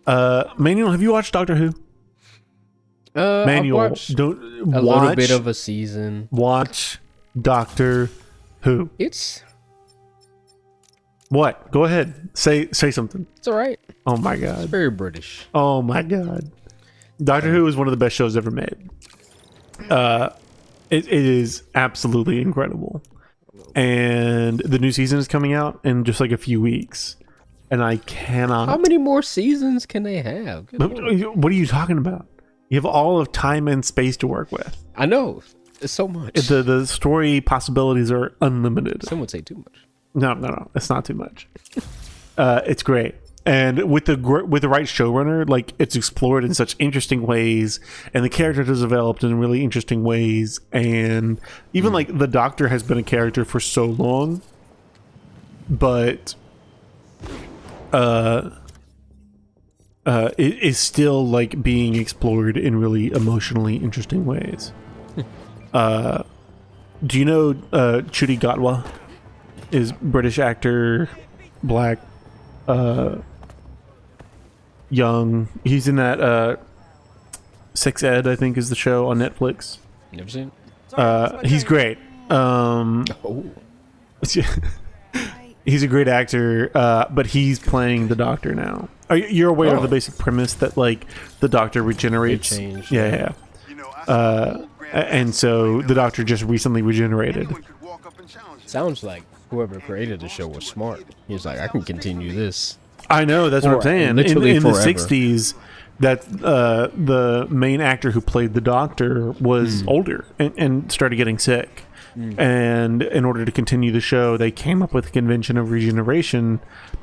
Manuel, have you watched Doctor Who? Manual, I've watched don't a watch, little bit of a season. Watch Doctor Who. It's What? Go ahead. Say something. all right. Oh my It's god. very British. Oh my god. Doctor Who is one of the best shows ever made. It is absolutely incredible. And the new season is coming out in just like a few weeks. And I cannot. How many more seasons can they have? Good Lord. What are you talking about? You have all of time and space to work with. I know. It's so much. The story possibilities are unlimited. Some would say too much. No. It's not too much. It's great. And with the right showrunner, like, it's explored in such interesting ways, and the characters are developed in really interesting ways, and even like the Doctor has been a character for so long, but it is still like being explored in really emotionally interesting ways. Do you know Ncuti Gatwa is British actor, black, young. He's in that Sex Ed, I think, is the show on Netflix. Never seen He's great. Oh. He's a great actor, but he's playing the Doctor now. You're aware of the basic premise that like the Doctor regenerates? They change, yeah. And so the Doctor just recently regenerated. Sounds like whoever created the show was smart. He was like, I can continue this. I know, that's what I'm saying. Literally in the forever. 60s, that the main actor who played the Doctor was older and started getting sick. And in order to continue the show, they came up with the convention of regeneration.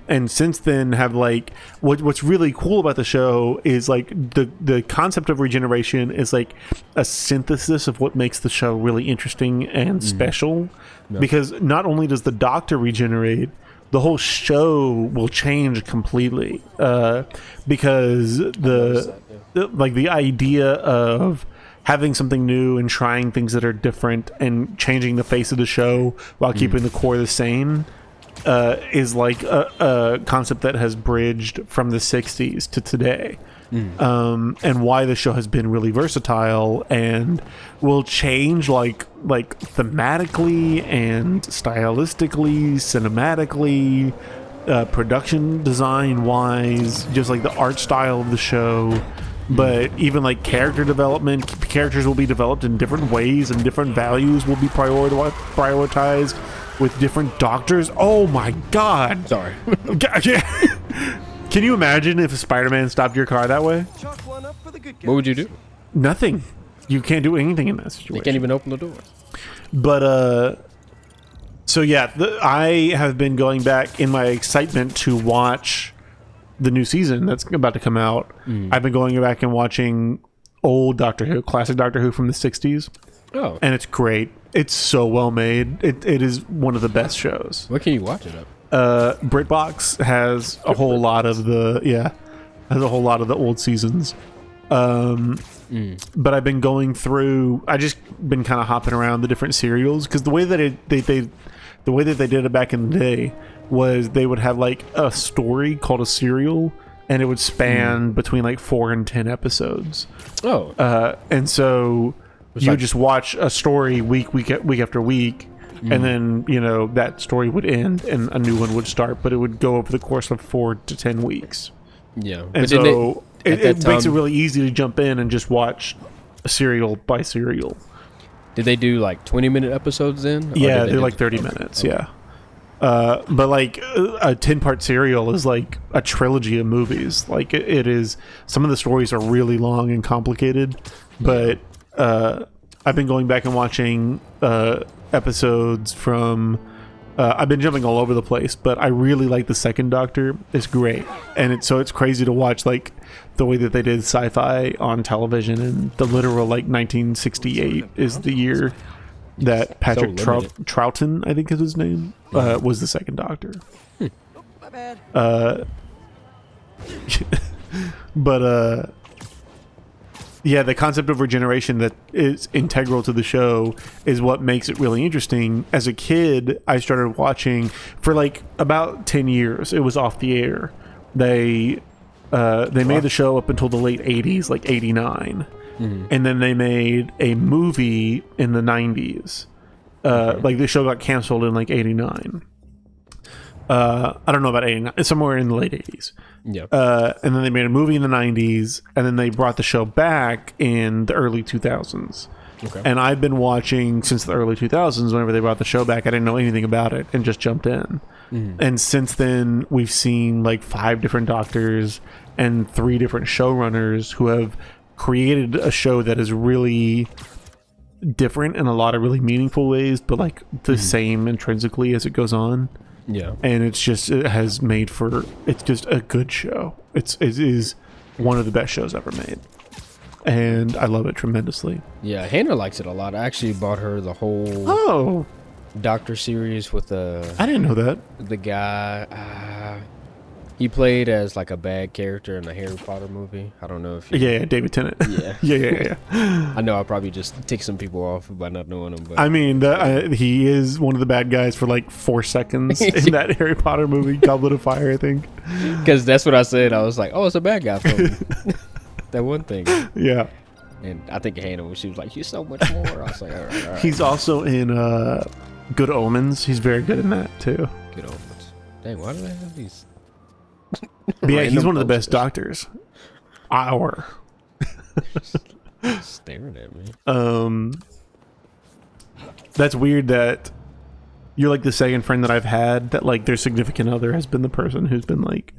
And since then have like what's really cool about the show is like the concept of regeneration is like a synthesis of what makes the show really interesting and special. Because not only does the Doctor regenerate, the whole show will change completely, because the idea of having something new and trying things that are different and changing the face of the show while keeping the core the same is like a concept that has bridged from the 60s to today. And why the show has been really versatile and will change like thematically and stylistically, cinematically, production design wise, just like the art style of the show. But even like character development, characters will be developed in different ways and different values will be prioritized with different Doctors. Oh my god. Sorry. Can you imagine if Spider-Man stopped your car that way? What would you do? Nothing. You can't do anything in that situation. You can't even open the door. But so yeah, I have been going back in my excitement to watch the new season that's about to come out. I've been going back and watching old Doctor Who, classic Doctor Who from the 60s. Oh. And it's great. It's so well made. It is one of the best shows. Where can you watch it up? BritBox has a whole lot of the old seasons. But I've been going through. I just been kind of hopping around the different serials because the way that they did it back in the day was they would have like a story called a serial, and it would span between like 4 and 10 episodes. Oh, and so you would just watch a story week after week. And then, that story would end and a new one would start, but it would go over the course of 4 to 10 weeks. yeah. And But so it makes it time- really easy to jump in and just watch serial by serial. Did they do like 20-minute episodes then? Or Yeah, did they they're do- like 30 minutes, yeah. But like a 10-part serial is like a trilogy of movies. Like it is, some of the stories are really long and complicated, but I've been going back and watching episodes from I've been jumping all over the place, but I really like the second Doctor. It's great, and it's crazy to watch like the way that they did sci-fi on television, and the literal like 1968 is the year that Patrick Troughton, I think is his name, was the second Doctor. My bad. But yeah, the concept of regeneration that is integral to the show is what makes it really interesting. As a kid, I started watching for like about 10 years. It was off the air. They They made the show up until the late 80s, like 89. And then they made a movie in the 90s. Like the show got canceled in like 89. I don't know about 89. It's somewhere in the late 80s. Yeah. And then they made a movie in the 90s. And then they brought the show back in the early 2000s. Okay. And I've been watching since the early 2000s. Whenever they brought the show back, I didn't know anything about it and just jumped in. And since then, we've seen like 5 different doctors and 3 different showrunners who have created a show that is really different in a lot of really meaningful ways, but like the same intrinsically as it goes on. Yeah. And it has made for, it's just a good show. It is one of the best shows ever made. And I love it tremendously. Yeah, Hannah likes it a lot. I actually bought her the whole Doctor series with I didn't know that. the guy. He played as like a bad character in the Harry Potter movie. I don't know if Yeah, David Tennant. Yeah. yeah. I know I probably just tick some people off by not knowing him. But I mean, he is one of the bad guys for like 4 seconds in that Harry Potter movie, Goblet of Fire, I think. because that's what I said. I was like, oh, it's a bad guy from that one thing. Yeah. And I think Hannah, she was like, "You're so much more." I was like, all right. He's also in Good Omens. He's very good in that too. Good Omens. Dang, why do they have these? But yeah, he's random one of the best posters? doctors. Staring at me. That's weird that you're like the second friend that I've had that like their significant other has been the person who's been like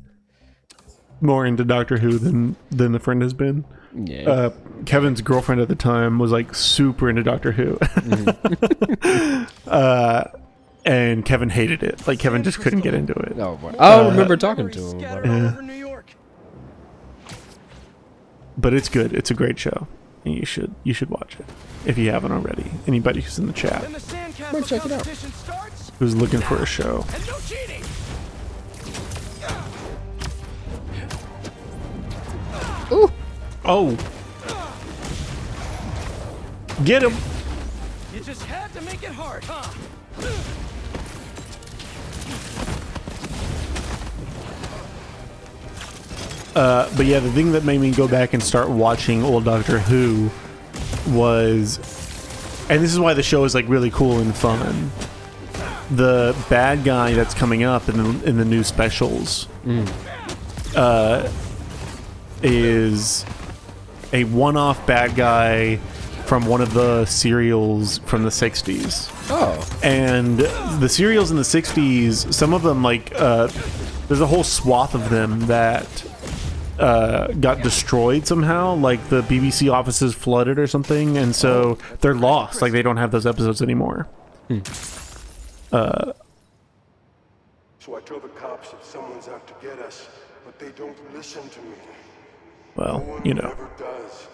more into Doctor Who than the friend has been. Yeah. Kevin's girlfriend at the time was like super into Doctor Who. And Kevin hated it. Like Kevin just couldn't get into it. Oh, boy. I remember talking to him about it. Over New York. But it's good. It's a great show. And you should watch it if you haven't already. Anybody who's in the chat Then the sandcastle check it out. competition starts, who's looking for a show. and no cheating. Oh. Get him. You just had to make it hard, huh? But yeah, the thing that made me go back and start watching old Doctor Who was, and this is why the show is like really cool and fun. The bad guy that's coming up in the new specials is a one-off bad guy from one of the serials from the 60s. Oh. And the serials in the 60s, some of them like there's a whole swath of them that got destroyed somehow, like the BBC offices flooded or something, and so they're lost, like they don't have those episodes anymore. So I tell the cops if someone's out to get us, but they don't listen to me. Well, No one you know. ever does.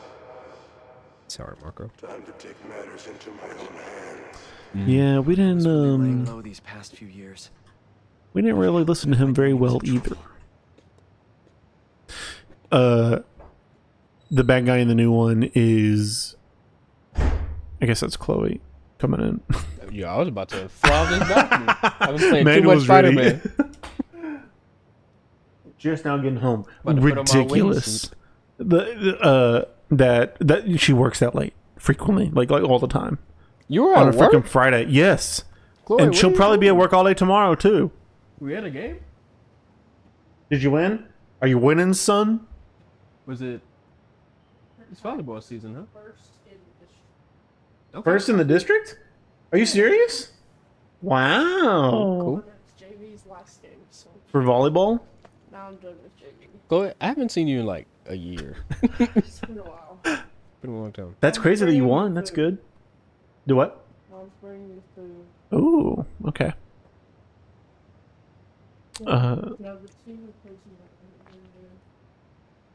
Sorry, Marco. Time to take matters into my own hands. Yeah, we Laying didn't low these past few years. really listen to him very well either. The bad guy in the new one is, I guess that's Chloe coming in. Yeah, I was about to fly off this balcony. I've been playing too much Manuel's ready. Spider-Man. Just now getting home. About to put on my Ridiculous. That she works that late frequently, like all the time. You were On at a work? freaking Friday, yes. Chloe, And what she'll are you probably be doing? at work all day tomorrow too. We had a game? Did you win? Are you winning, son? Was it? It's volleyball season, huh? First in the district? Are you serious? Wow. Cool. JV's last game, so For volleyball? now I'm done with JV. Chloe, I haven't seen you in like a year. It's been a while. Been a long time. That's crazy that you won. That's good. Do what? Mom's bringing me food. Ooh, okay. Now the team plays me.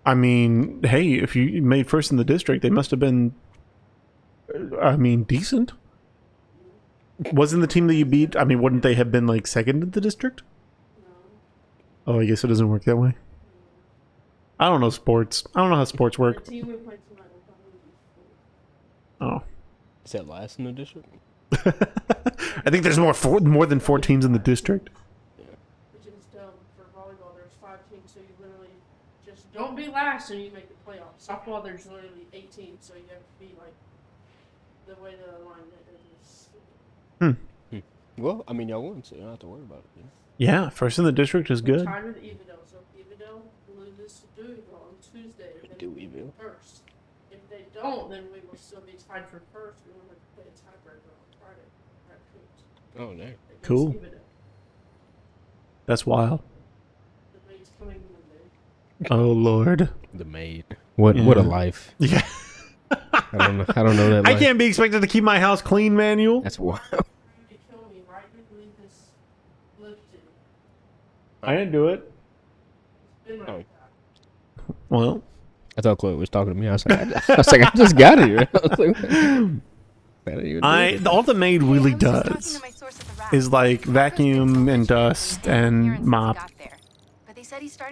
I mean, hey, if you made first in the district, they must have been, I mean, decent. Wasn't the team that you beat, I mean, wouldn't they have been like second in the district? Oh, I guess it doesn't work that way. I don't know sports. I don't know how sports work. The team we played tonight will probably be Oh. Is that last in the district? I think there's more than 4 teams in the district. which is dumb for volleyball. There's 5 teams, so you literally just Don't be last and you make the playoffs. Softball, there's literally 18, so you have to be like the way the alignment is. Well, I mean, y'all won, so you don't have to worry about it. Yeah, first in the district is good. Tied with Evadale, so if Evadale loses to Deweyville on Tuesday, then Deweyville. first. If they don't, then we will still be tied for first. We will have to play a tiebreaker on Friday. Oh, no. Cool. That's wild. The mate's coming Monday. Oh Lord. The maid. What a life. Yeah. I don't know that I life. can't be expected to keep my house clean, Manuel. That's wild. You kill me right before you leave this lifted. I didn't do it. It's been like Oh. that. Well, I thought Chloe was talking to me. I was like, I just got here. I was like, all the maid really does is like vacuum and dust and mop,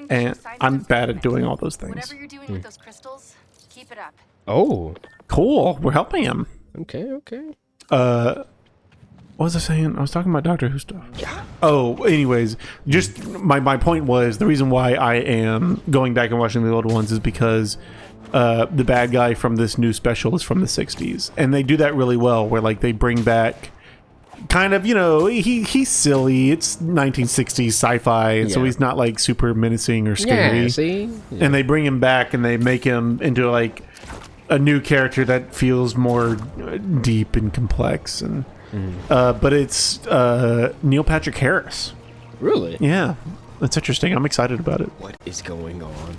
and I'm bad at doing all those things. Whatever you're doing with those crystals, keep it up. Oh, Cool, we're helping him. okay. What was I saying? I was talking about Doctor Who stuff. Yeah. Oh, anyways, just my point was the reason why I am going back and watching the old ones is because the bad guy from this new special is from the 60s, and they do that really well where like they bring back kind of, you know, he's silly, it's 1960s sci-fi, and so Yeah. he's not like super menacing or scary. Yeah, see? Yeah. And they bring him back and they make him into like a new character that feels more deep and complex, and but it's Neil Patrick Harris. Really? Yeah, that's interesting. I'm excited about it. What is going on?